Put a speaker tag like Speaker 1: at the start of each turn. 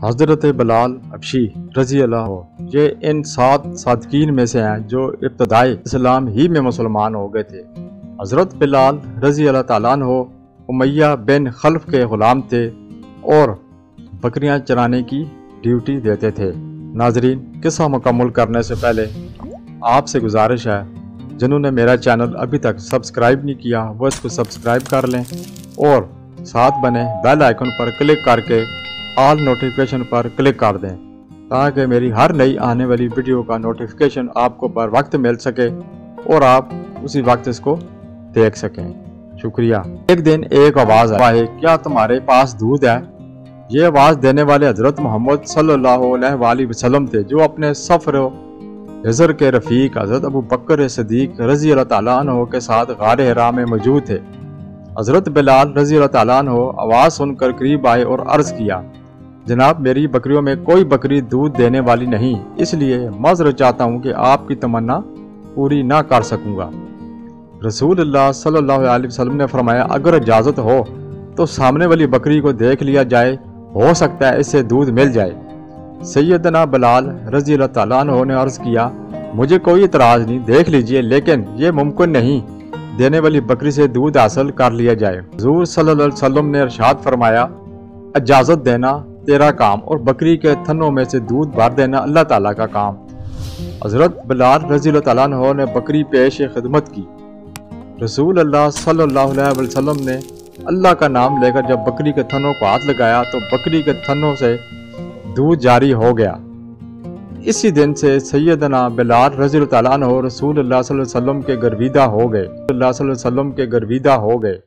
Speaker 1: حضرت بلال حبشی رضی اللہ عنہ یہ ان 7 صادقین میں سے ہیں جو ابتدائی اسلام ہی میں مسلمان ہو گئے تھے۔ حضرت بلال رضی اللہ تعالیٰ عنہ امیہ بن خلف کے غلام تھے اور بکریاں چرانے کی ڈیوٹی دیتے تھے۔ ناظرین، قصہ مکمل کرنے سے پہلے آپ سے گزارش ہے جنہوں نے میرا چینل ابھی تک سبسکرائب نہیں کیا وہ اس کو سبسکرائب کر لیں اور ساتھ بنے بیل آئیکن پر کلک کر کے آل نوٹیفیکیشن پر کلک کر دیں تاکہ میری ہر نئی آنے والی ویڈیو کا نوٹیفیکیشن آپ کو بر وقت مل سکے اور آپ اسی وقت اس کو دیکھ سکیں۔ شکریہ۔ ایک دن ایک آواز آئی، کیا تمہارے پاس دودھ ہے؟ یہ آواز دینے والے حضرت محمد صلی اللہ علیہ وآلہ وسلم تھے جو اپنے سفر و حضر کے رفیق حضرت ابو بکر صدیق رضی اللہ تعالیٰ عنہ کے ساتھ غار حرا میں موجود تھے۔ حضرت بلال رضی اللہ تعالیٰ عنہ آواز سن کر قریب آئے اور عرض کیا، جناب میری بکریوں میں کوئی بکری دودھ دینے والی نہیں، اس لیے معذرت چاہتا ہوں کہ آپ کی تمنا پوری نہ کر سکوں گا۔ رسول اللہ صلی اللہ علیہ وسلم نے فرمایا، اگر اجازت ہو تو سامنے والی بکری کو دیکھ لیا جائے، ہو سکتا ہے اس سے دودھ مل جائے۔ سیدنا بلال رضی اللہ تعالیٰ عنہ نے عرض کیا، مجھے کوئی اعتراض نہیں، دیکھ لیجئے، لیکن یہ ممکن نہیں دینے والی بکری سے دودھ حاصل کر لیا جائے۔ حضور صلی اللہ علیہ وسلم نے ارشاد فرمایا، اجازت دینا تیرا کام اور بکری کے تھنوں میں سے دودھ بھر دینا اللہ تعالیٰ کا کام۔ حضرت بلال رضی اللہ تعالیٰ عنہ نے بکری پیش خدمت کی۔ رسول اللہ صلی اللہ علیہ وسلم نے اللہ کا نام لے کر جب بکری کے تھنوں کو ہاتھ لگایا تو بکری کے تھنوں سے دودھ جاری ہو گیا۔ اسی دن سے سیدنا بلال رضی اللہ تعالیٰ عنہ رسول اللہ صلی اللہ علیہ وسلم کے گرویدہ ہو گئے۔